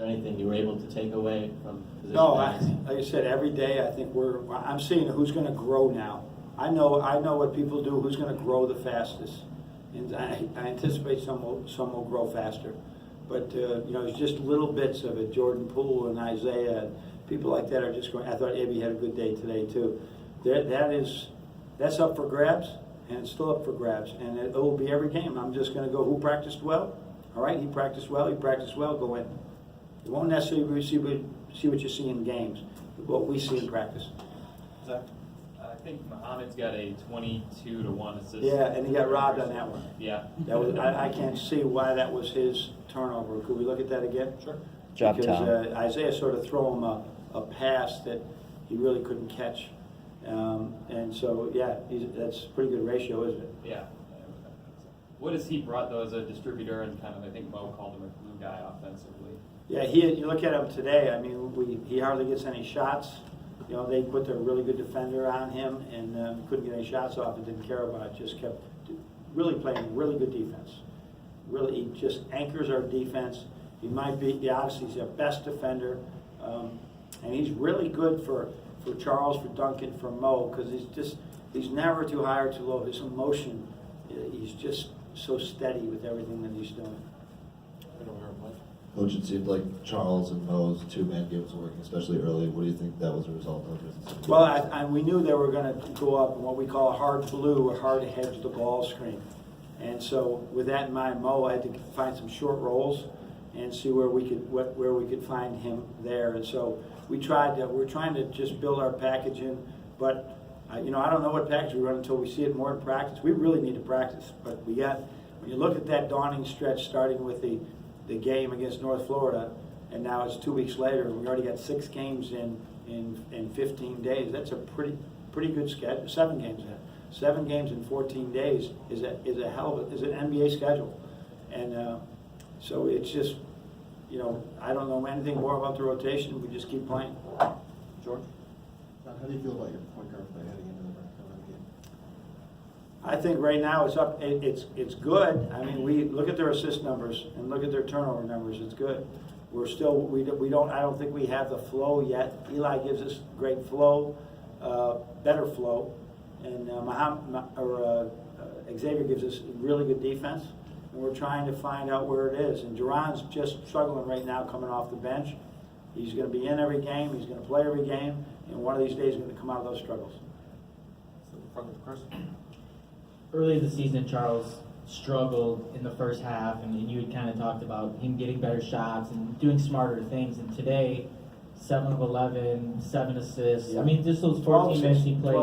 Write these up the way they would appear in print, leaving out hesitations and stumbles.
there anything you were able to take away from position? No, like I said, every day I think I'm seeing who's going to grow now. I know what people do, who's going to grow the fastest. And I anticipate some will grow faster. But, it's just little bits of it. Jordan Poole and Isaiah, people like that are just going. I thought Ibby had a good day today, too. That's up for grabs, and it's still up for grabs. And it will be every game. I'm just going to go, who practiced well? All right, he practiced well, go in. You won't necessarily see what you see in games, but what we see in practice. Zach? I think Muhammad's got a 22-1 assist. Yeah, and he got robbed on that one. Yeah. That was, I can't see why that was his turnover. Could we look at that again? Sure. Job, because Tom. Isaiah sort of threw him a pass that he really couldn't catch. And so, yeah, that's a pretty good ratio, isn't it? Yeah. What has he brought, though, as a distributor and kind of, I think Mo called him a glue guy offensively? Yeah, you look at him today, I mean, he hardly gets any shots. They put their really good defender on him and couldn't get any shots off and didn't care about it, just kept really playing really good defense. Really, he just anchors our defense. He might be, obviously, he's our best defender. And he's really good for Charles, for Duncan, for Mo, because he's never too high or too low. His emotion, he's just so steady with everything that he's doing. Coach, it seemed like Charles and Mo's two-man game was working, especially early. What do you think that was a result of? Well, we knew they were going to go up in what we call a hard blue, a hard hedge the ball screen. And so with that in mind, Mo had to find some short rolls and see where we could find him there. And so we're trying to just build our package in, but I don't know what package we run until we see it more in practice. We really need to practice, but when you look at that dawning stretch starting with the game against North Florida, and now it's 2 weeks later, and we already got 6 games in 15 days. That's a pretty good schedule. 7 games in. 7 games in 14 days is an NBA schedule, and so it's just I don't know anything more about the rotation. We just keep playing. George? How do you feel about your point guard play heading into the game? I think right now it's up. It's good. I mean, we look at their assist numbers and look at their turnover numbers. It's good. We're still we don't. I don't think we have the flow yet. Eli gives us great flow, better flow, and Xavier gives us really good defense. And we're trying to find out where it is. And Duran's just struggling right now coming off the bench. He's going to be in every game. He's going to play every game. And one of these days he's going to come out of those struggles. So in front of Chris. Early in the season, Charles struggled in the first half, and you had kind of talked about him getting better shots and doing smarter things. And today, 7 of 11, 7 assists. Yeah. I mean, just those 14 minutes he played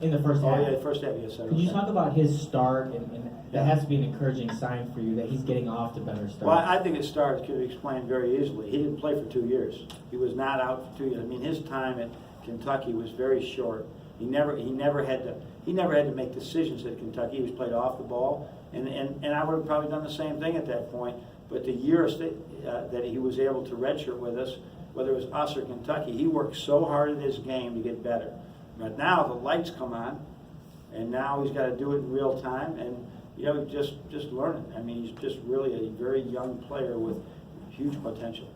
in the first half. Oh, yeah, the first half he had 7. Could you talk about his start, and that has to be an encouraging sign for you that he's getting off to better starts? Well, I think his start could be explained very easily. He didn't play for 2 years. He was not out for 2 years. I mean, his time at Kentucky was very short. He never had to make decisions at Kentucky. He was played off the ball, and I would have probably done the same thing at that point. But the year that he was able to redshirt with us, whether it was us or Kentucky, he worked so hard at his game to get better. But now the lights come on, and now he's got to do it in real time, and just learning. I mean, he's just really a very young player with huge potential.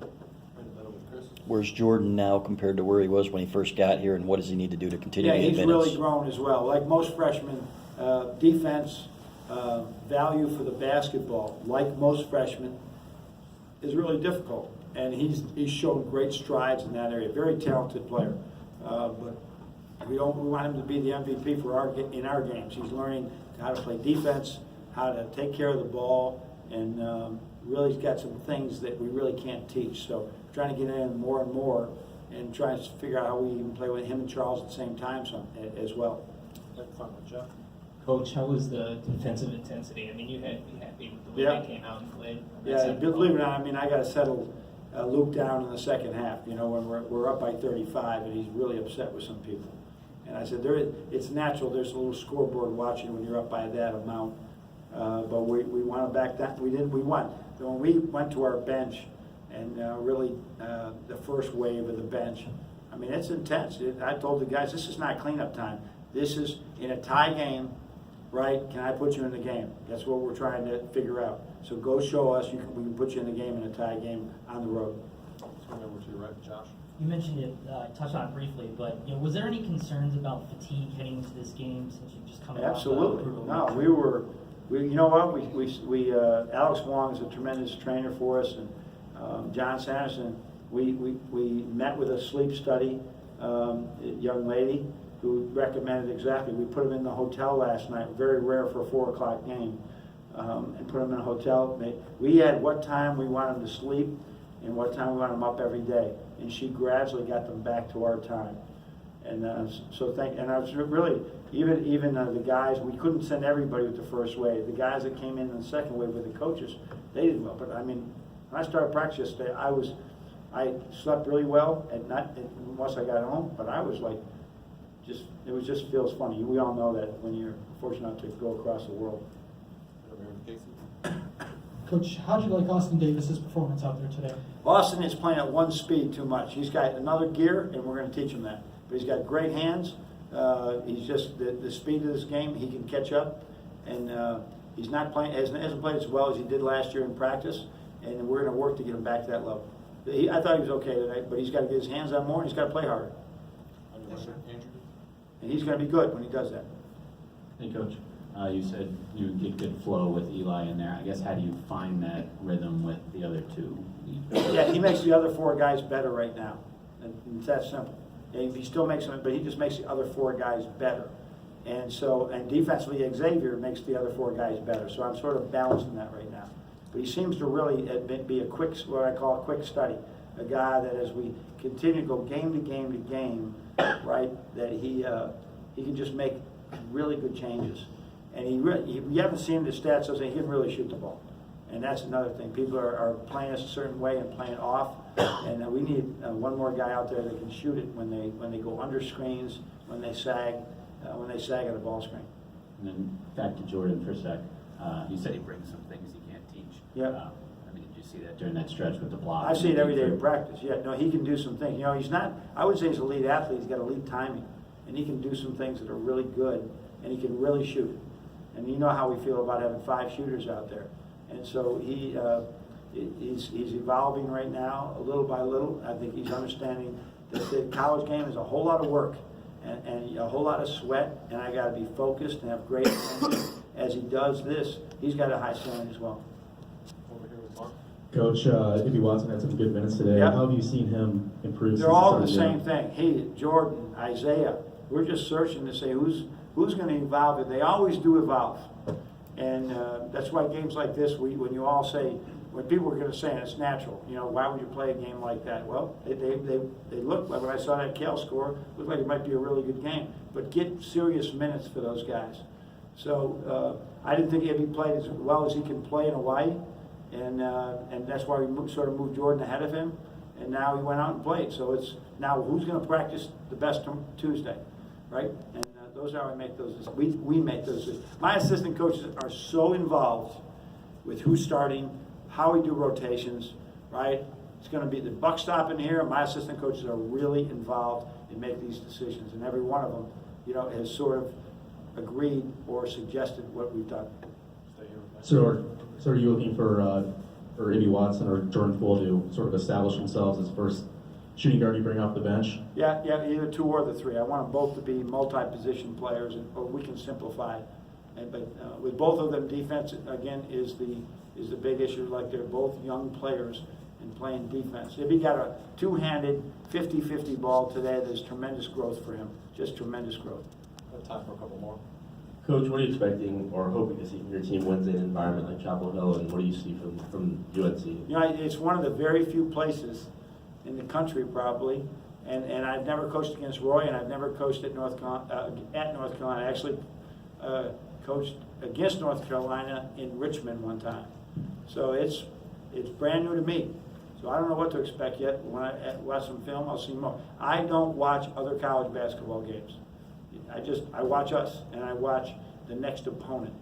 Where's Jordan now compared to where he was when he first got here, and what does he need to do to continue to get he's minutes? really grown as well. Like most freshmen, defense, value for the basketball, like most freshmen, is really difficult. And he's shown great strides in that area. Very talented player, but we want him to be the MVP in our games. He's learning how to play defense, how to take care of the ball, and really he's got some things that we really can't teach. So trying to get in more and more, and trying to figure out how we even play with him and Charles at the same time as well. Coach, how was the defensive intensity? I mean, you had to be happy with the way they came out and played. Yeah, believe it or not, I mean, I got to settle Luke down in the second half, when we're up by 35, and he's really upset with some people. And I said, it's natural, there's a little scoreboard watching when you're up by that amount. But we want to back that. We won. So when we went to our bench, and really the first wave of the bench, I mean, it's intense. I told the guys, this is not cleanup time. This is in a tie game, right? Can I put you in the game? That's what we're trying to figure out. So go show us. We can put you in the game in a tie game on the road. Swing over to your right, Josh. You mentioned it, touched on it briefly, but was there any concerns about fatigue heading into this game since you just come off Absolutely. brutal No, match? you know what, we Alex Wong is a tremendous trainer for us, and John Sanderson, we met with a sleep study, young lady who recommended exactly, we put him in the hotel last night, very rare for a 4 o'clock game, and put him in a hotel. We had what time we want him to sleep and what time we want him up every day, and she gradually got them back to our time. And and I was really, even the guys, we couldn't send everybody with the first wave. The guys that came in the second wave with the coaches, they did well. But I mean, when I started practice yesterday, I slept really well, and not once I got home, but I was like, it just feels funny. We all know that when you're fortunate to go across the world. Over here with Casey. Coach, how'd you like Austin Davis's performance out there today? Austin is playing at one speed too much. He's got another gear, and we're going to teach him that. But he's got great hands. He's just the speed of this game. He can catch up, and he's not playing. Hasn't played as well as he did last year in practice. And we're going to work to get him back to that level. I thought he was okay tonight, but he's got to get his hands on more, and he's got to play harder. On your right, Andrew. And he's going to be good when he does that. Hey, Coach. You said you would get good flow with Eli in there. I guess how do you find that rhythm with the other two? Yeah, he makes the other 4 guys better right now. And it's that simple. He still makes them, but he just makes the other 4 guys better. And defensively, Xavier makes the other 4 guys better. So I'm sort of balancing that right now. But he seems to really be what I call a quick study. A guy that as we continue to go game to game to game, right, that he can just make really good changes. And you haven't seen the stats, so he can really shoot the ball. And that's another thing. People are playing us a certain way and playing off. And we need one more guy out there that can shoot it when they go under screens, when they sag at a ball screen. And then back to Jordan for a sec. You said he brings some things he can't teach. Yeah. I mean, did you see that during that stretch with the block? I see it every day in practice. Yeah, no, he can do some things. He's not, I would say he's an elite athlete. He's got elite timing. And he can do some things that are really good. And he can really shoot. And you know how we feel about having 5 shooters out there. And so he's evolving right now, a little by little. I think he's understanding that the college game is a whole lot of work and a whole lot of sweat. And I got to be focused and have great attention. As he does this, he's got a high ceiling as well. Over here with Mark. Coach, Ibi Watson had some good minutes today. Yep. How have you seen him improve? They're all the same thing. He, Jordan, Isaiah. We're just searching to say who's going to evolve it. They always do evolve. And that's why games like this, when you all say, when people are going to say, and it's natural, why would you play a game like that? Well, they look like, when I saw that Cal score, looked like it might be a really good game. But get serious minutes for those guys. So I didn't think he'd be played as well as he can play in Hawaii. And that's why we sort of moved Jordan ahead of him. And now he went out and played. So it's now who's going to practice the best Tuesday, right? And those are how we make those. We make those. My assistant coaches are so involved with who's starting, how we do rotations, right? It's going to be the buck stop in here. My assistant coaches are really involved in making these decisions, and every one of them, has sort of agreed or suggested what we've done. Stay here with Matt. So are you looking for Ibi Watson or Jordan Poole to sort of establish themselves as first shooting guard you bring off the bench? Yeah, either 2 or the 3. I want them both to be multi-position players, or we can simplify it. But with both of them, defense again is the big issue. Like they're both young players and playing defense. If he got a 2-handed 50-50 ball today, there's tremendous growth for him. Just tremendous growth. We have time for a couple more. Coach, what are you expecting or hoping to see from your team Wednesday in an environment like Chapel Hill, and what do you see from UNC? It's one of the very few places in the country probably, and I've never coached against Roy, and I've never coached at North Carolina. I actually coached against North Carolina in Richmond one time. So it's brand new to me. So I don't know what to expect yet. When I watch some film, I'll see more. I don't watch other college basketball games. I watch us, and I watch the next opponent.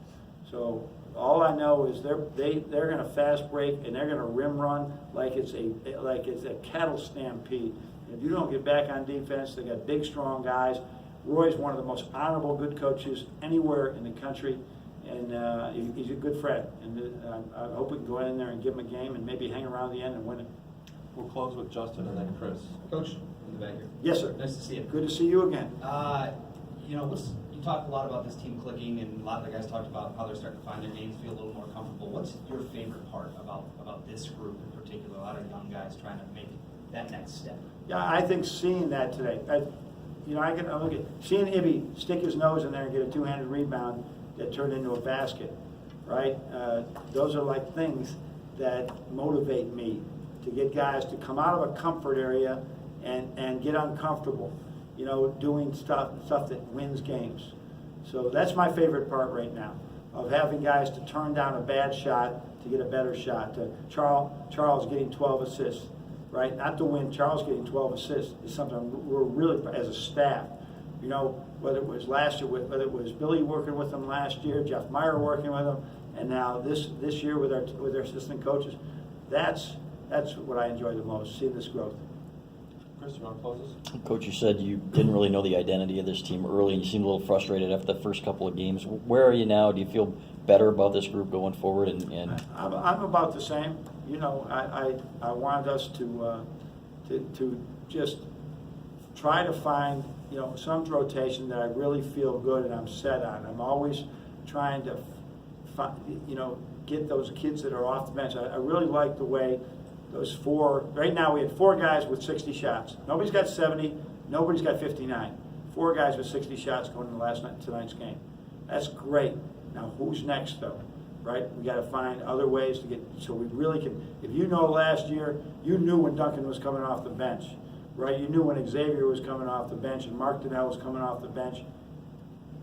So all I know is they're going to fast break, and they're going to rim run like it's a cattle stampede. If you don't get back on defense, they got big, strong guys. Roy's one of the most honorable, good coaches anywhere in the country, and he's a good friend. And I hope we can go in there and give him a game and maybe hang around the end and win it. We'll close with Justin and then Chris. Coach, in the back here. Yes, sir. Nice to see you. Good to see you again. You know, you talked a lot about this team clicking, and a lot of the guys talked about how they're starting to find their games, feel a little more comfortable. What's your favorite part about this group in particular? A lot of young guys trying to make that next step. Yeah, I think seeing that today, I look at seeing Ibby stick his nose in there and get a two-handed rebound that turned into a basket, right? Those are like things that motivate me to get guys to come out of a comfort area and get uncomfortable, doing stuff that wins games. So that's my favorite part right now, of having guys to turn down a bad shot to get a better shot. Charles getting 12 assists, right? Not to win, Charles getting 12 assists is something we're really, as a staff, whether it was last year, whether it was Billy working with them last year, Jeff Meyer working with them, and now this year with our assistant coaches, that's what I enjoy the most, seeing this growth. Chris, you want to close this? Coach, you said you didn't really know the identity of this team early, and you seemed a little frustrated after the first couple of games. Where are you now? Do you feel better about this group going forward? I'm about the same. I wanted us to just try to find some rotation that I really feel good and I'm set on. I'm always trying to get those kids that are off the bench. I really like the way those four. Right now we had 4 guys with 60 shots. Nobody's got 70. Nobody's got 59. 4 guys with 60 shots going into tonight's game. That's great. Now who's next though? Right? We got to find other ways to get, so we really can. If last year, you knew when Duncan was coming off the bench, right? You knew when Xavier was coming off the bench and Mark Donnell was coming off the bench,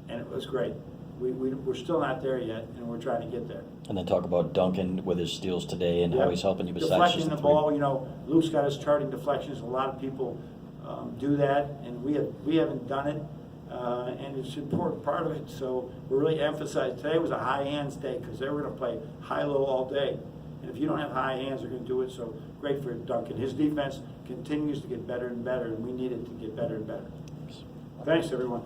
and it was great. We're still not there yet, and we're trying to get there. And then talk about Duncan with his steals today and how he's helping you besides deflecting just the three. ball. Luke's got us charting deflections. A lot of people do that, and we haven't done it, and it's an important part of it. So we're really emphasizing. Today was a high hands day because they were going to play high-low all day, and if you don't have high hands, they're going to do it. So great for Duncan. His defense continues to get better and better, and we need it to get better and better. Thanks everyone.